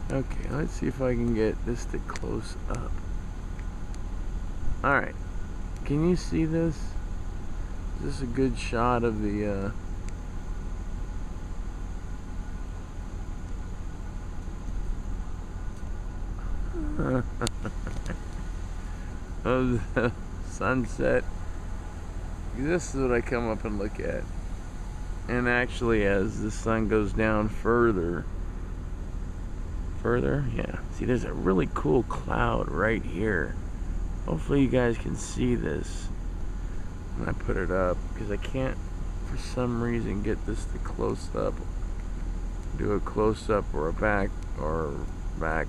Okay, let's see if I can get this to close up. Alright, can you see this? Is this a good shot of the, of the sunset? This is what I come up and look at. And actually, as the sun goes down further, yeah. See, there's a really cool cloud right here. Hopefully you guys can see this when I put it up, because I can't, for some reason, get this to close up. Do a close up or a back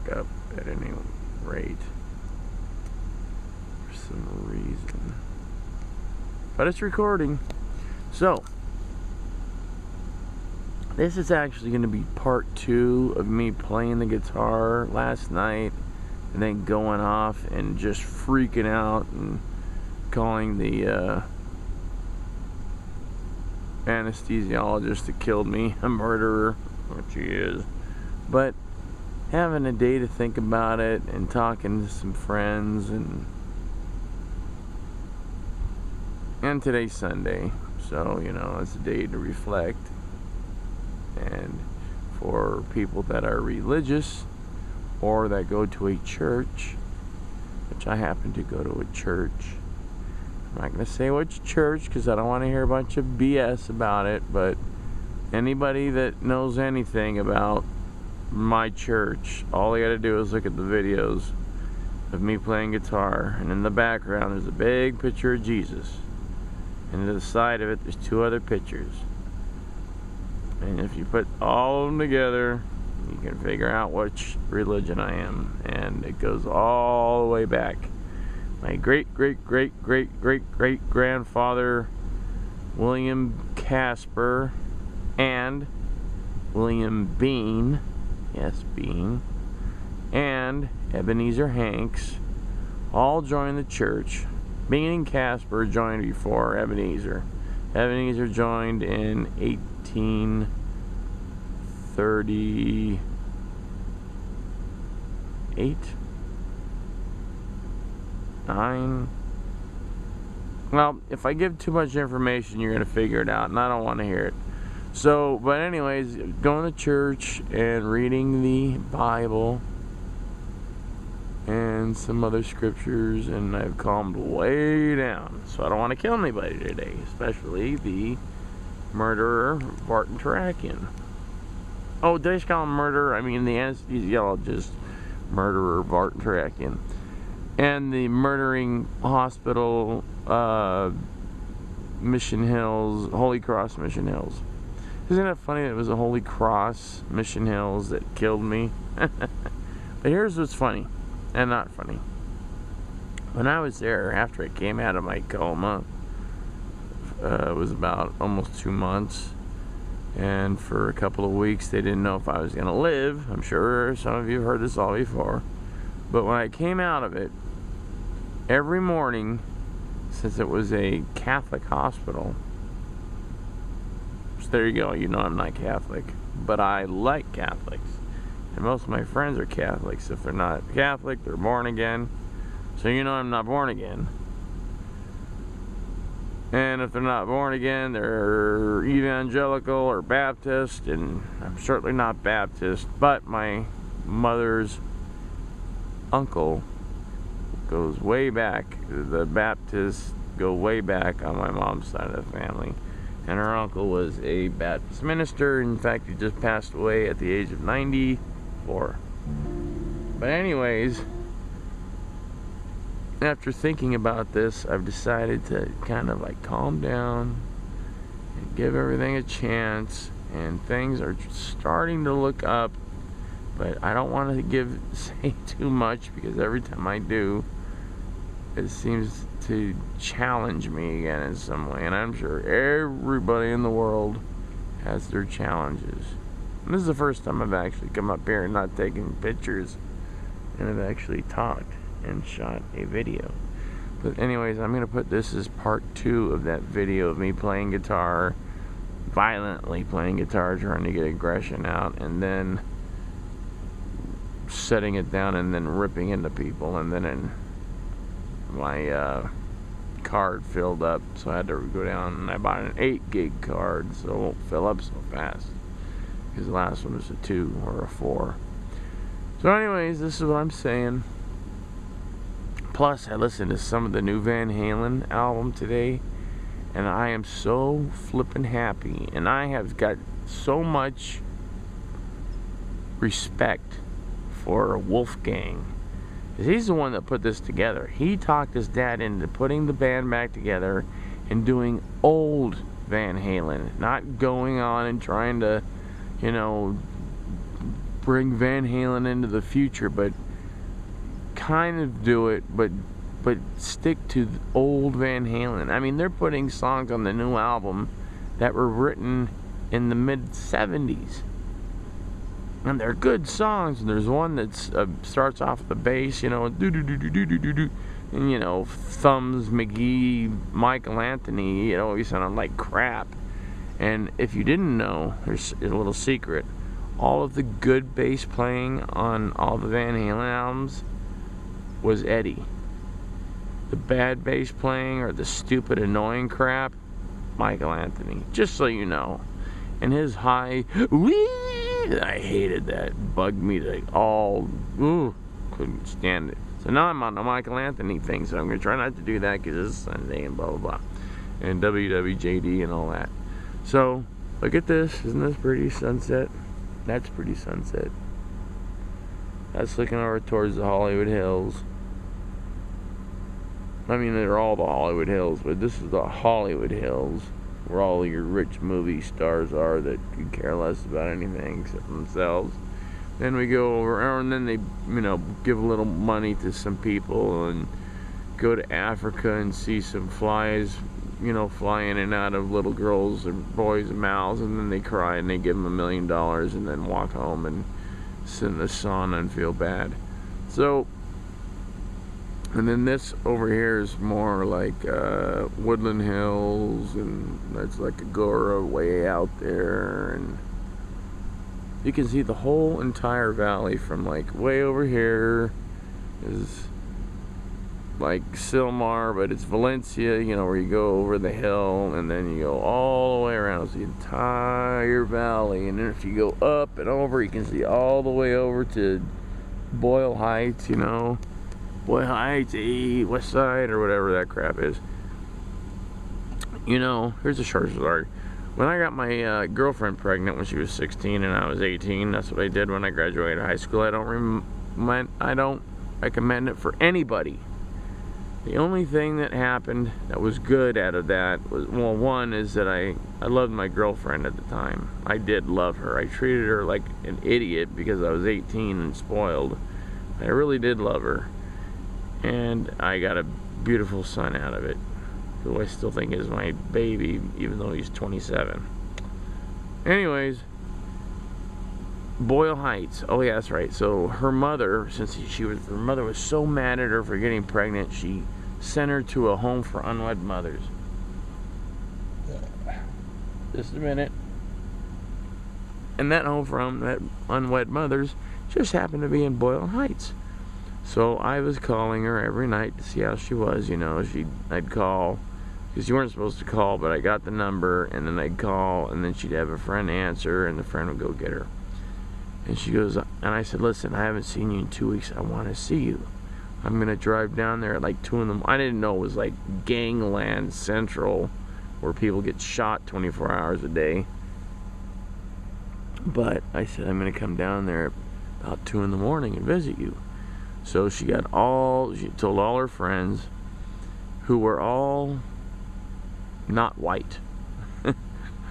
up at any rate. For some reason. But it's recording. So, this is actually going to be part 2 of me playing the guitar last night and then going off and just freaking out and calling the anesthesiologist that killed me a murderer, which he is. But having a day to think about it and talking to some friends, and today's Sunday, so you know, it's a day to reflect. And for people that are religious or that go to a church, which I happen to go to a church. I'm not going to say which church because I don't want to hear a bunch of BS about it, but anybody that knows anything about my church, all they got to do is look at the videos of me playing guitar, and in the background there's a big picture of Jesus, and to the side of it there's 2 other pictures. And if you put all of them together, you can figure out which religion I am. And it goes all the way back. My great-great-great-great-great-great-grandfather, William Casper, and William Bean, yes, Bean, and Ebenezer Hanks all joined the church. Bean and Casper joined before Ebenezer. Ebenezer joined in 1838, 9. Well, if I give too much information, you're going to figure it out, and I don't want to hear it. So, but anyways, going to church and reading the Bible and some other scriptures, and I've calmed way down, so I don't want to kill anybody today, especially the murderer, Barton Tarakian. Oh, did I just call him murderer? I mean the anesthesiologist, murderer, Barton Tarakian. And the murdering hospital, Mission Hills, Holy Cross Mission Hills. Isn't it funny that it was a Holy Cross Mission Hills that killed me? But here's what's funny. And not funny. When I was there, after I came out of my coma, it was about almost 2 months, and for a couple of weeks they didn't know if I was going to live. I'm sure some of you have heard this all before. But when I came out of it, every morning, since it was a Catholic hospital, so there you go, you know I'm not Catholic, but I like Catholics. And most of my friends are Catholics. If they're not Catholic, they're born again. So you know I'm not born again. And if they're not born again, they're evangelical or Baptist. And I'm certainly not Baptist. But my mother's uncle goes way back. The Baptists go way back on my mom's side of the family. And her uncle was a Baptist minister. In fact, he just passed away at the age of 94. But anyways, after thinking about this, I've decided to kind of like calm down and give everything a chance, and things are starting to look up, but I don't want to say too much, because every time I do, it seems to challenge me again in some way, and I'm sure everybody in the world has their challenges. And this is the first time I've actually come up here and not taken pictures, and I've actually talked and shot a video. But anyways, I'm going to put this as part 2 of that video of me playing guitar, violently playing guitar, trying to get aggression out, and then setting it down and then ripping into people, and then my card filled up, so I had to go down and I bought an 8 gig card so it won't fill up so fast, because the last one was a 2 or a 4. So anyways, this is what I'm saying. Plus, I listened to some of the new Van Halen album today, and I am so flippin' happy, and I have got so much respect for Wolfgang. He's the one that put this together. He talked his dad into putting the band back together and doing old Van Halen, not going on and trying to, you know, bring Van Halen into the future, but kind of do it, but stick to the old Van Halen. I mean, they're putting songs on the new album that were written in the mid-70s. And they're good songs, and there's one that starts off with the bass, you know, do-do-do-do-do-do-do, and, you know, Thumbs, McGee, Michael Anthony, you know, he sounded like crap. And if you didn't know, there's a little secret. All of the good bass playing on all the Van Halen albums was Eddie. The bad bass playing, or the stupid, annoying crap, Michael Anthony, just so you know. And his high, wee, I hated that. Bugged me to couldn't stand it. So now I'm on the Michael Anthony thing, so I'm going to try not to do that because it's Sunday and blah, blah, blah. And WWJD and all that. So, look at this. Isn't this pretty sunset? That's pretty sunset. That's looking over towards the Hollywood Hills. I mean, they're all the Hollywood Hills, but this is the Hollywood Hills, where all your rich movie stars are that could care less about anything except themselves. Then we go over, and then they, you know, give a little money to some people and go to Africa and see some flies, you know, fly in and out of little girls' and boys' mouths, and then they cry and they give them $1 million and then walk home and sit in the sauna and feel bad. So, and then this over here is more like Woodland Hills, and that's like Agora way out there, and you can see the whole entire valley from like way over here is like Silmar, but it's Valencia, you know, where you go over the hill and then you go all the way around. It's the entire valley, and then if you go up and over, you can see all the way over to Boyle Heights, you know, Boyle Heights, West Side, or whatever that crap is. You know, here's a short story. When I got my girlfriend pregnant when she was 16 and I was 18, that's what I did when I graduated high school. I don't recommend it for anybody. The only thing that happened that was good out of that was, well, one is that I loved my girlfriend at the time. I did love her. I treated her like an idiot because I was 18 and spoiled. I really did love her. And I got a beautiful son out of it, who I still think is my baby, even though he's 27. Anyways, Boyle Heights. Oh yeah, that's right. So her mother, since her mother was so mad at her for getting pregnant, she sent her to a home for unwed mothers. Just a minute. And that home for unwed mothers just happened to be in Boyle Heights. So I was calling her every night to see how she was. You know, I'd call, because you weren't supposed to call, but I got the number, and then I'd call, and then she'd have a friend answer, and the friend would go get her. And she goes, and I said, listen, I haven't seen you in 2 weeks. I want to see you. I'm going to drive down there at like 2 in the morning. I didn't know it was like gangland central, where people get shot 24 hours a day. But I said, I'm going to come down there about 2 in the morning and visit you. So she told all her friends, who were all not white.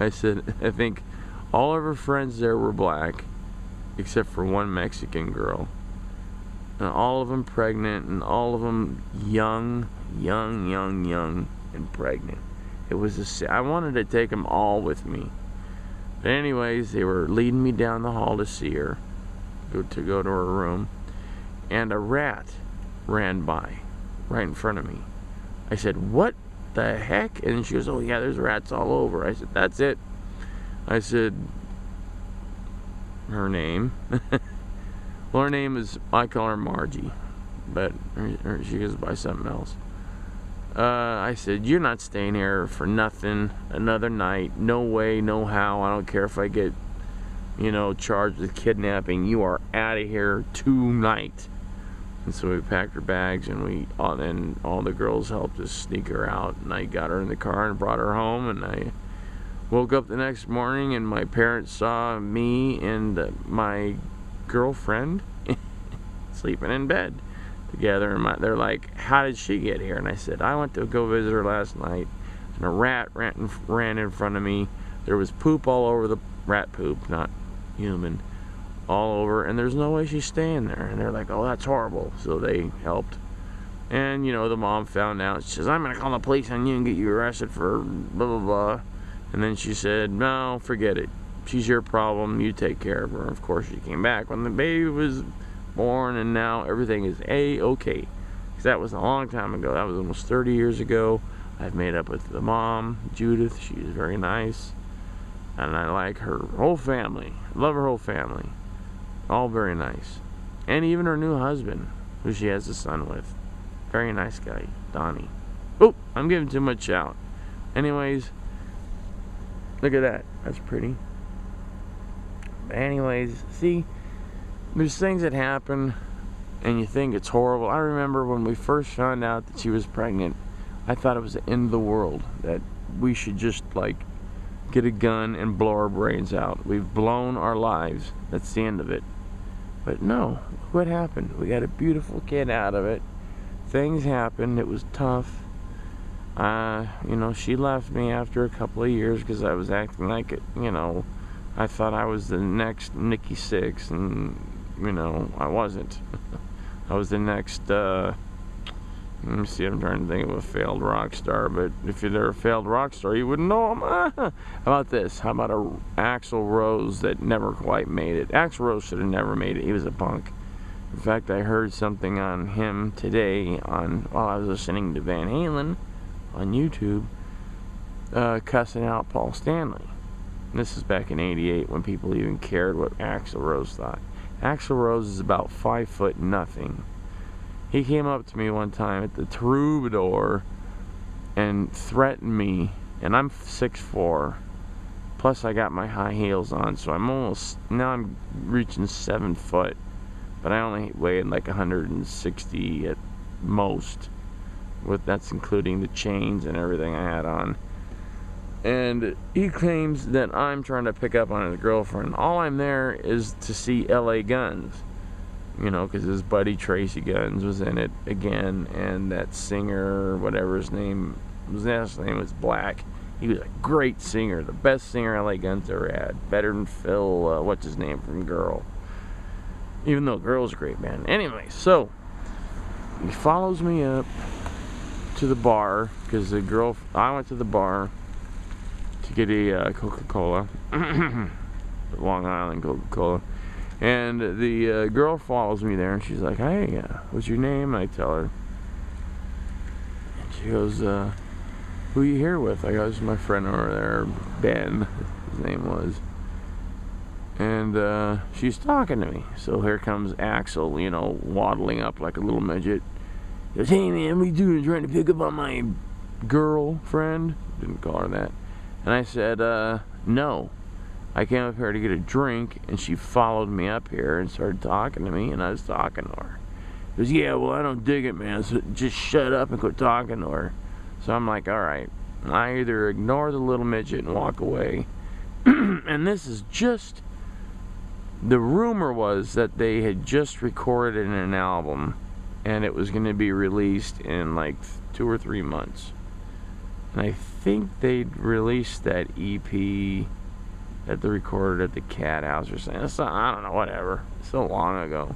I said, I think all of her friends there were black, except for one Mexican girl. And all of them pregnant, and all of them young, and pregnant. It was I wanted to take them all with me. But anyways, they were leading me down the hall to see her, go to her room. And a rat ran by right in front of me. I said, what the heck? And she goes, oh yeah, there's rats all over. I said, that's it. I said, her name. Well, her name is, I call her Margie, but she goes by something else. I said, you're not staying here for nothing another night. No way, no how. I don't care if I get, charged with kidnapping. You are out of here tonight. And so we packed her bags, and all the girls helped us sneak her out. And I got her in the car and brought her home. And I woke up the next morning, and my parents saw me and my girlfriend sleeping in bed together. And they're like, how did she get here? And I said, I went to go visit her last night, and a rat ran in front of me. There was poop all over the rat poop, not human, all over, and there's no way she's staying there. And they're like, oh, that's horrible. So they helped. And the mom found out. She says, I'm gonna call the police on you and get you arrested for blah blah blah. And then she said, no, forget it, she's your problem, you take care of her. Of course, she came back when the baby was born, and now everything is A-okay. Because that was a long time ago. That was almost 30 years ago. I've made up with the mom, Judith. She's very nice, and I like her whole family. Love her whole family. All very nice. And even her new husband, who she has a son with. Very nice guy, Donnie. Oh, I'm giving too much out. Anyways, look at that. That's pretty. Anyways, see, there's things that happen and you think it's horrible. I remember when we first found out that she was pregnant, I thought it was the end of the world, that we should just get a gun and blow our brains out. We've blown our lives. That's the end of it. But no, what happened? We got a beautiful kid out of it. Things happened. It was tough. She left me after a couple of years because I was acting like it, I thought I was the next Nikki Sixx, and I wasn't. I was the next, let me see, I'm trying to think of a failed rock star, but if you're a failed rock star, you wouldn't know him. How about this? How about a Axl Rose that never quite made it? Axl Rose should have never made it. He was a punk. In fact, I heard something on him today while I was listening to Van Halen on YouTube, cussing out Paul Stanley. And this is back in '88 when people even cared what Axl Rose thought. Axl Rose is about 5 foot nothing. He came up to me one time at the Troubadour and threatened me, and I'm 6'4", plus I got my high heels on, so I'm reaching 7 foot, but I only weighed 160 at most. That's including the chains and everything I had on. And he claims that I'm trying to pick up on his girlfriend. All I'm there is to see LA Guns, because his buddy Tracy Guns was in it again, and that singer, whatever his last name was Black. He was a great singer, the best singer LA Guns ever had, better than Phil, what's his name from Girl, even though Girl's a great band. Anyway, so he follows me up to the bar, because I went to the bar to get a Coca-Cola, Long Island Coca-Cola, and the girl follows me there, and she's like, hey, what's your name? I tell her, and she goes, who are you here with? I go, this is my friend over there, Ben, his name was, and she's talking to me. So here comes Axl, waddling up like a little midget. He goes, hey man, what are you doing? Trying to pick up on my girlfriend? Didn't call her that. And I said, no. I came up here to get a drink, and she followed me up here and started talking to me, and I was talking to her. He goes, yeah, well, I don't dig it, man, so just shut up and quit talking to her. So I'm like, all right. I either ignore the little midget and walk away, and this is just, the rumor was that they had just recorded an album, and it was going to be released in 2 or 3 months. And I think they'd released that EP that they recorded at the Cat House or something. So, I don't know, whatever. So long ago.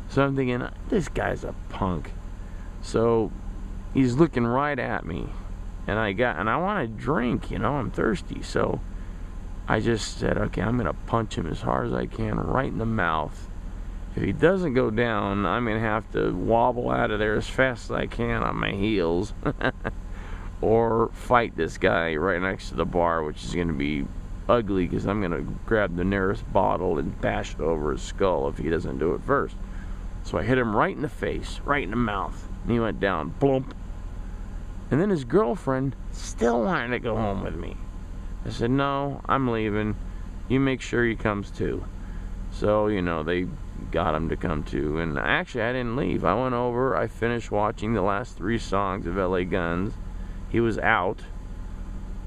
So I'm thinking, this guy's a punk. So he's looking right at me, and I want a drink, I'm thirsty. So I just said, okay, I'm gonna punch him as hard as I can, right in the mouth. If he doesn't go down, I'm gonna have to wobble out of there as fast as I can on my heels. Or fight this guy right next to the bar, which is going to be ugly because I'm gonna grab the nearest bottle and bash it over his skull if he doesn't do it first. So I hit him right in the face, right in the mouth, and he went down, plump. And then his girlfriend still wanted to go home with me. I said, no, I'm leaving. You make sure he comes too. So, you know, they got him to come too. And actually, I didn't leave. I went over, I finished watching the last 3 songs of LA Guns. He was out.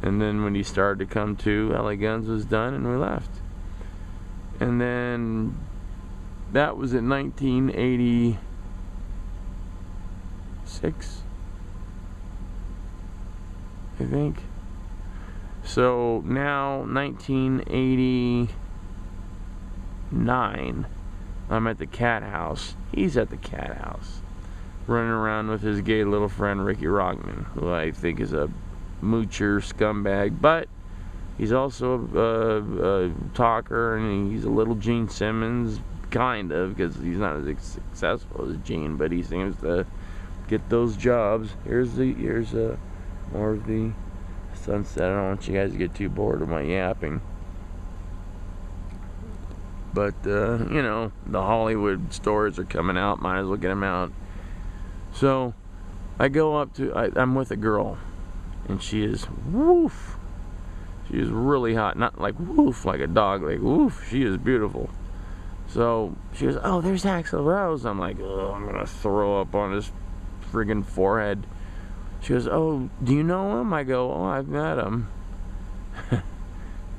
And then when he started to come to, LA Guns was done and we left. And then that was in 1986, I think. So now 1989, I'm at the Cat House. He's at the Cat House, running around with his gay little friend Ricky Rockman, who I think is a moocher scumbag, but he's also a talker, and he's a little Gene Simmons, kind of, because he's not as successful as Gene, but he seems to get those jobs. Here's more of the sunset. I don't want you guys to get too bored of my yapping. But, you know, the Hollywood stores are coming out. Might as well get them out. So, I go up to, I'm with a girl. And she is, woof. She is really hot. Not like woof, like a dog. Like, woof. She is beautiful. So, she goes, oh, there's Axl Rose. I'm like, oh, I'm going to throw up on his friggin' forehead. She goes, oh, do you know him? I go, oh, I've met him.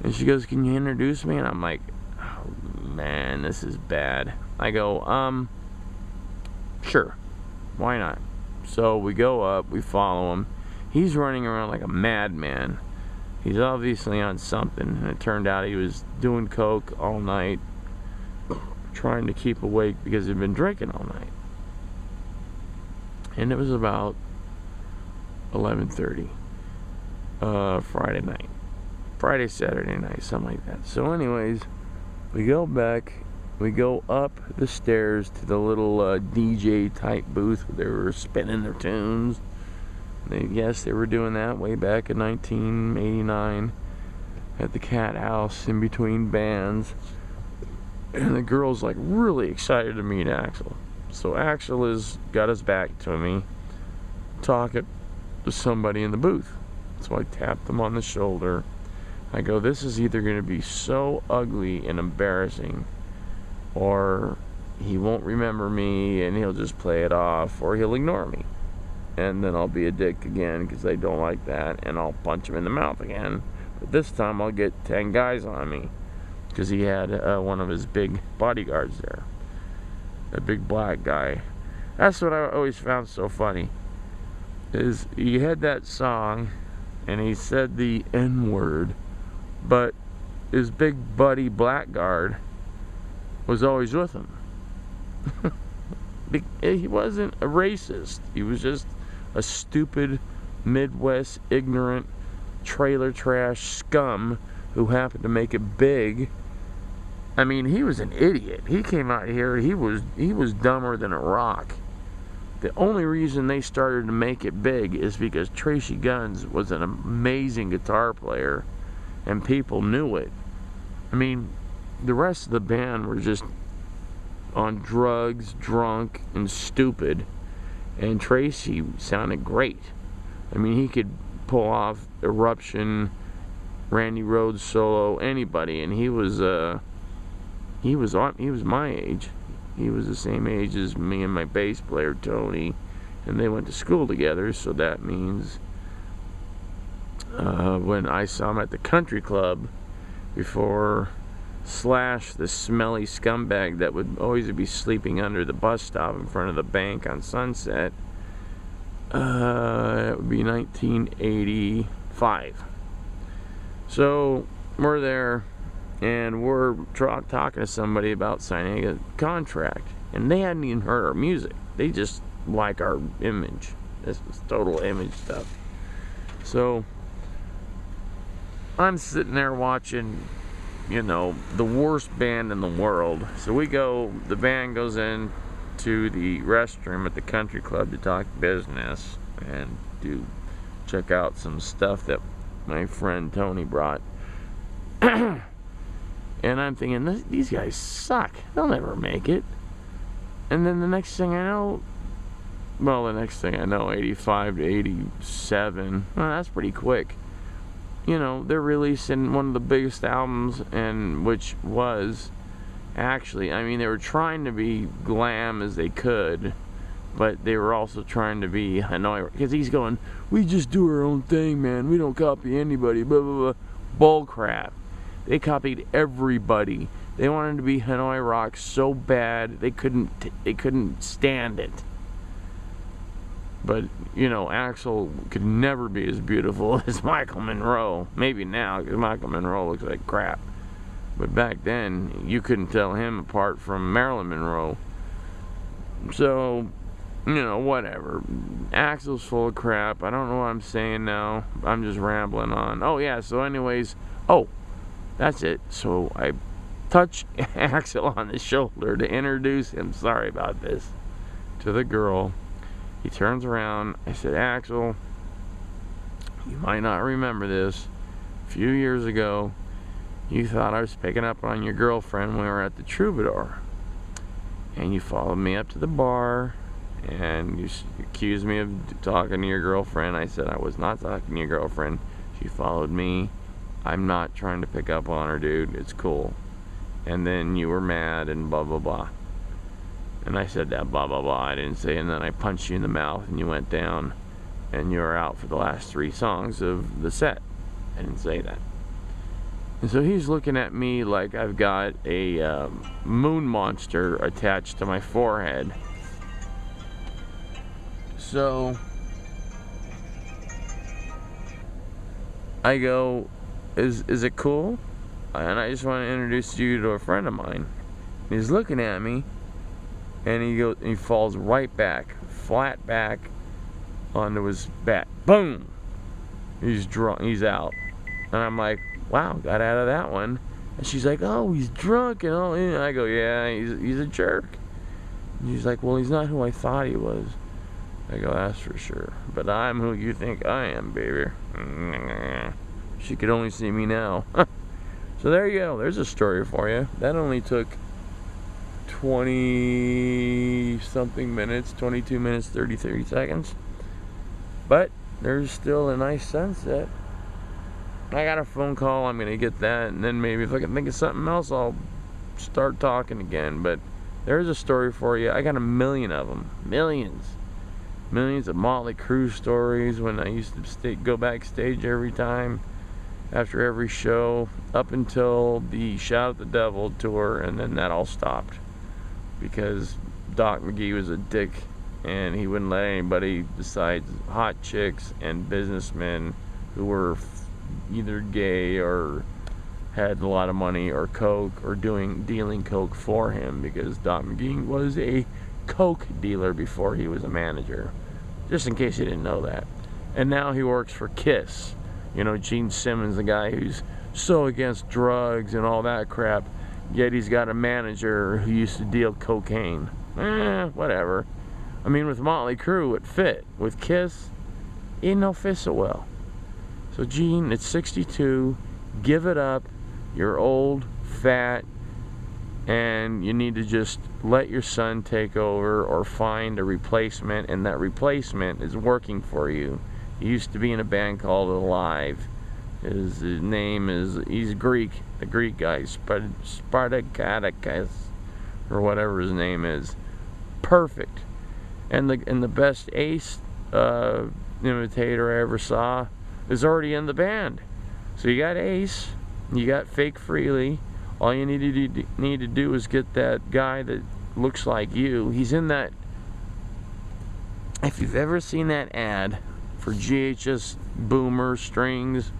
And she goes, can you introduce me? And I'm like, oh, man, this is bad. I go, sure. Why not? So we go up, we follow him. He's running around like a madman. He's obviously on something. And it turned out he was doing coke all night, trying to keep awake because he'd been drinking all night. And it was about 11:30 Friday night, Saturday night, something like that. So anyways, we go back, we go up the stairs to the little DJ type booth where they were spinning their tunes. Yes, they were doing that way back in 1989 at the Cat House in between bands. And the girl's like really excited to meet Axl. So Axl has got his back to me, talking to somebody in the booth. So I tapped him on the shoulder. I go, this is either going to be so ugly and embarrassing, or he won't remember me and he'll just play it off, or he'll ignore me. And then I'll be a dick again because I don't like that, and I'll punch him in the mouth again. But this time I'll get 10 guys on me because he had one of his big bodyguards there. A big black guy. That's what I always found so funny. Is he had that song and he said the N-word, but his big buddy blackguard was always with him. He wasn't a racist. He was just a stupid Midwest ignorant trailer trash scum who happened to make it big. I mean, he was an idiot. He came out here, he was dumber than a rock. The only reason they started to make it big is because Tracy Guns was an amazing guitar player and people knew it. I mean, the rest of the band were just on drugs, drunk, and stupid. And Tracy sounded great. I mean, he could pull off Eruption, Randy Rhoads solo, anybody, and he was my age. He was the same age as me and my bass player Tony, and they went to school together. So that means when I saw him at the country club before Slash, the smelly scumbag that would always be sleeping under the bus stop in front of the bank on Sunset, it would be 1985. So we're there, and we're talking to somebody about signing a contract, and they hadn't even heard our music. They just like our image. This was total image stuff. So I'm sitting there watching, you know, the worst band in the world. So the band goes in to the restroom at the country club to talk business and to check out some stuff that my friend Tony brought. And I'm thinking, these guys suck. They'll never make it. And then the next thing I know, 85 to 87, well, that's pretty quick. They're releasing one of the biggest albums, and which was actually, they were trying to be glam as they could, but they were also trying to be Hanoi, because he's going, we just do our own thing, man. We don't copy anybody, blah, blah, blah. Bull crap. They copied everybody. They wanted to be Hanoi Rock so bad they couldn't stand it. But Axl could never be as beautiful as Michael Monroe. Maybe now, because Michael Monroe looks like crap. But back then, you couldn't tell him apart from Marilyn Monroe. So, whatever. Axl's full of crap. I don't know what I'm saying now. I'm just rambling on. Oh yeah. So, anyways. Oh. That's it. So I touch Axl on the shoulder to introduce him, sorry about this, to the girl. He turns around. I said, Axl, you might not remember this. A few years ago, you thought I was picking up on your girlfriend when we were at the Troubadour. And you followed me up to the bar, and you accused me of talking to your girlfriend. I said I was not talking to your girlfriend. She followed me. I'm not trying to pick up on her, dude. It's cool. And then you were mad and blah, blah, blah. And I said that blah, blah, blah. I didn't say, and then I punched you in the mouth and you went down and you were out for the last 3 songs of the set. I didn't say that. And so he's looking at me like I've got a moon monster attached to my forehead. So I go, Is it cool? And I just want to introduce you to a friend of mine. And he's looking at me, and he falls right back, flat back onto his back. Boom! He's drunk. He's out. And I'm like, wow, got out of that one. And she's like, oh, he's drunk and all. And I go, yeah, he's a jerk. And she's like, well, he's not who I thought he was. I go, that's for sure. But I'm who you think I am, baby. She could only see me now. So there you go. There's a story for you. That only took 20-something minutes, 22 minutes, 30 seconds. But there's still a nice sunset. I got a phone call. I'm going to get that. And then maybe if I can think of something else, I'll start talking again. But there's a story for you. I got a million of them. Millions of Motley Crue stories when I used to go backstage every time, after every show, up until the Shout at the Devil tour, and then that all stopped because Doc McGee was a dick and he wouldn't let anybody besides hot chicks and businessmen who were either gay or had a lot of money or coke or dealing coke for him, because Doc McGee was a coke dealer before he was a manager, just in case you didn't know that. And now he works for Kiss. Gene Simmons, the guy who's so against drugs and all that crap, yet he's got a manager who used to deal cocaine. Whatever. With Motley Crue it fit. With Kiss, it don't fit so well. So Gene, it's 62, give it up. You're old, fat, and you need to just let your son take over or find a replacement, and that replacement is working for you. He used to be in a band called Alive. His name is, he's Greek, the Greek guy, Spartacus, or whatever his name is. Perfect. And the best Ace imitator I ever saw is already in the band. So you got Ace, you got fake Frehley. All you need to do is get that guy that looks like you. He's in that. If you've ever seen that ad for GHS Boomer strings,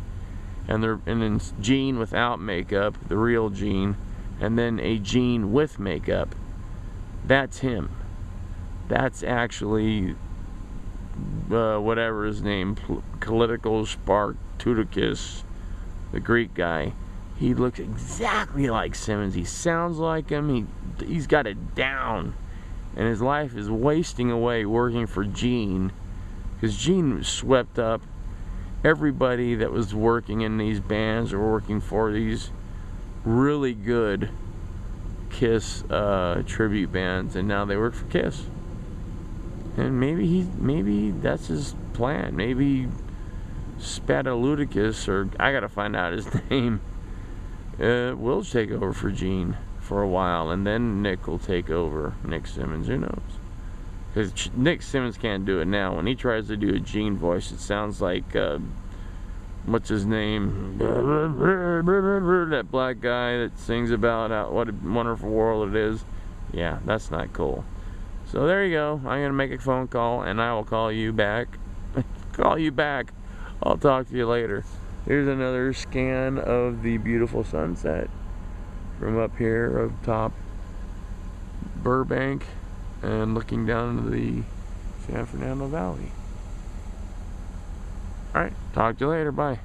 and then Gene without makeup, the real Gene, and then a Gene with makeup, that's him. That's actually whatever his name, Political Spark Tudakis, the Greek guy. He looks exactly like Simmons. He sounds like him. He's got it down, and his life is wasting away working for Gene, because Gene was swept up everybody that was working in these bands or working for these really good Kiss tribute bands, and now they work for Kiss. And maybe that's his plan. Maybe Spadaludicus, or I gotta find out his name, will take over for Gene for a while, and then Nick will take over. Nick Simmons, who knows? Because Nick Simmons can't do it now. When he tries to do a Gene voice, it sounds like what's his name? That black guy that sings about what a wonderful world it is. Yeah, that's not cool. So there you go. I'm gonna make a phone call, and I will call you back. Call you back. I'll talk to you later. Here's another scan of the beautiful sunset from up here up top Burbank and looking down into the San Fernando Valley. Alright, talk to you later. Bye.